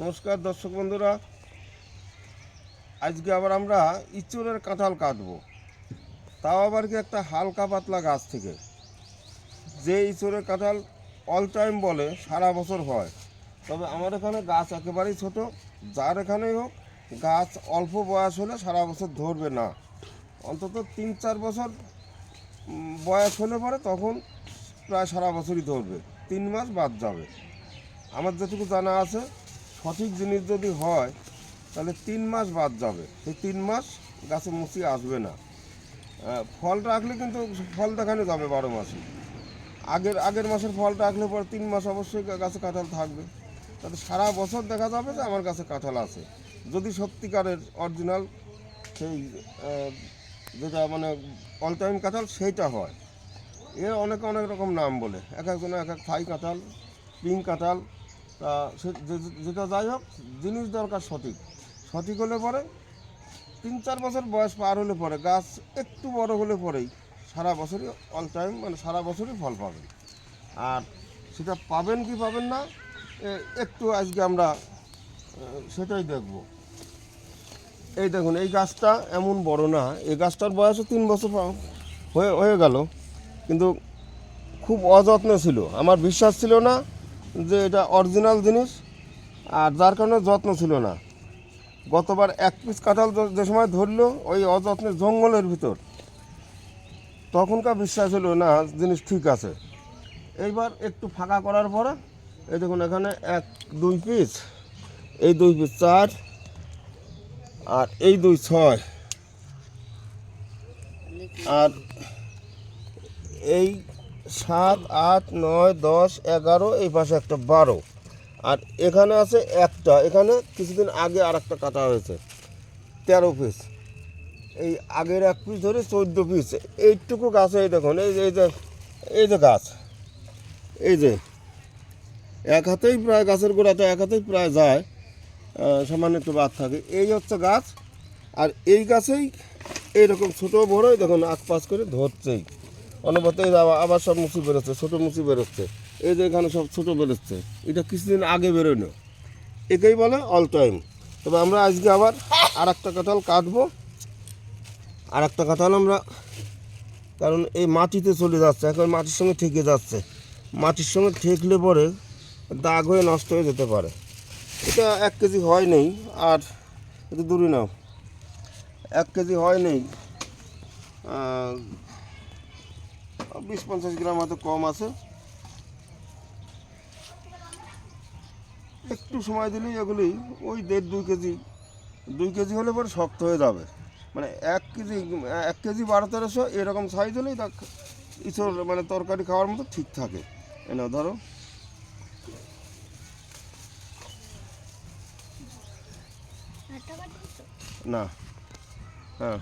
নমস্কার দর্শক বন্ধুরা, আজকে আবার আমরা ইঁচড়ের কাঁঠাল কাটবো, তাও আবার কি একটা হালকা পাতলা গাছ থেকে। যে ইঁচড়ের কাঁঠাল অল টাইম বলে সারা বছর হয়, তবে আমার এখানে গাছ একেবারেই ছোট। যার এখানেই হোক গাছ অল্প বয়স হলে সারা বছর ধরবে না, অন্তত 3-4 বছর বয়স হলে পরে তখন প্রায় সারা বছরই ধরবে, 3 মাস বাদ যাবে। আমার যেটুকু জানা আছে, সঠিক জিনিস যদি হয় তাহলে 3 মাস বাদ যাবে, সেই 3 মাস গাছে মুচি আসবে না। ফল রাখলে কিন্তু ফল দেখানো যাবে 12 মাসে। আগের মাসের ফল রাখলে পরে 3 মাস অবশ্যই গাছে কাঁঠাল থাকবে, তাতে সারা বছর দেখা যাবে যে আমার কাছে কাঁঠাল আছে, যদি সত্যিকারের অরিজিনাল সেই যেটা মানে অল টাইম কাঁঠাল সেইটা হয়। এর অনেক রকম নাম বলে, এক একজনে এক এক থাই কাঁঠাল, পিং কাঁঠাল। তা যেটা যাই হোক, জিনিস দরকার সঠিক হলে পরে 3-4 বছর বয়স পার হলে পরে গাছ একটু বড় হলে পরেই সারা বছরই অল টাইম মানে সারা বছরই ফল পাবেন। আর সেটা পাবেন কি পাবেন না একটু আজকে আমরা সেটাই দেখব। এই দেখুন, এই গাছটা এমন বড় না, এই গাছটার বয়সও 3 বছর হয়ে গেল, কিন্তু খুব অযত্ন ছিল। আমার বিশ্বাস ছিল না যে এটা অরিজিনাল জিনিস, আর যার কারণে যত্ন ছিল না। গতবার 1 পিস কাঁঠাল যে সময় ধরলো ওই অযত্নের জঙ্গলের ভিতর, তখনকার বিশ্বাস হলো না জিনিস ঠিক আছে। এইবার একটু ফাঁকা করার পরে এই দেখুন, এখানে 1-2 পিস, এই 2 পিস 4, আর এই 2 6, আর এই 7, 8, 9, 10, 11, এই পাশে একটা 12, আর এখানে আছে একটা। এখানে কিছুদিন আগে আর একটা কাটা হয়েছে 13 পিস। এই আগের 1 পিস ধরে 14 পিস। এইটুকু গাছে এই দেখুন, এই যে গাছ, এই যে এক হাতেই প্রায় গাছের গোড়াটা এক হাতেই প্রায় যায়, সামান্য একটু বাদ থাকে। এই হচ্ছে গাছ, আর এই গাছেই এইরকম ছোটো বড়োই দেখুন আগ পাশ করে ধরছেই অনবরত। আবার সব মুচি বেরোচ্ছে, ছোটো মুচি বেরোচ্ছে। এই যে এখানে সব ছোটো বেরোচ্ছে, এটা কিছুদিন আগে বেরোনো, একেই বলে অল টাইম। তবে আমরা আজকে আবার আর একটা কাঁঠাল কাটবো, আর একটা কাঁঠাল আমরা, কারণ এই মাটিতে চলে যাচ্ছে, এখন মাটির সঙ্গে ঠেকে যাচ্ছে। মাটির সঙ্গে ঠেকলে পরে দাগ হয়ে নষ্ট হয়ে যেতে পারে। এটা 1 কেজি হয় নেই, আর একটু দূরে নাও, 1 কেজি হয় নেই, 20-50 গ্রাম হয়তো কম আছে। একটু সময় দিলেই এগুলি ওই 1.5-2 কেজি, 2 কেজি হলে পরে শক্ত হয়ে যাবে। মানে 1 কেজি 1200-1300 এরকম সাইজ হলেই তা ইঁচড় মানে তরকারি খাওয়ার মতো ঠিক থাকে। এনে ধরো, না, হ্যাঁ।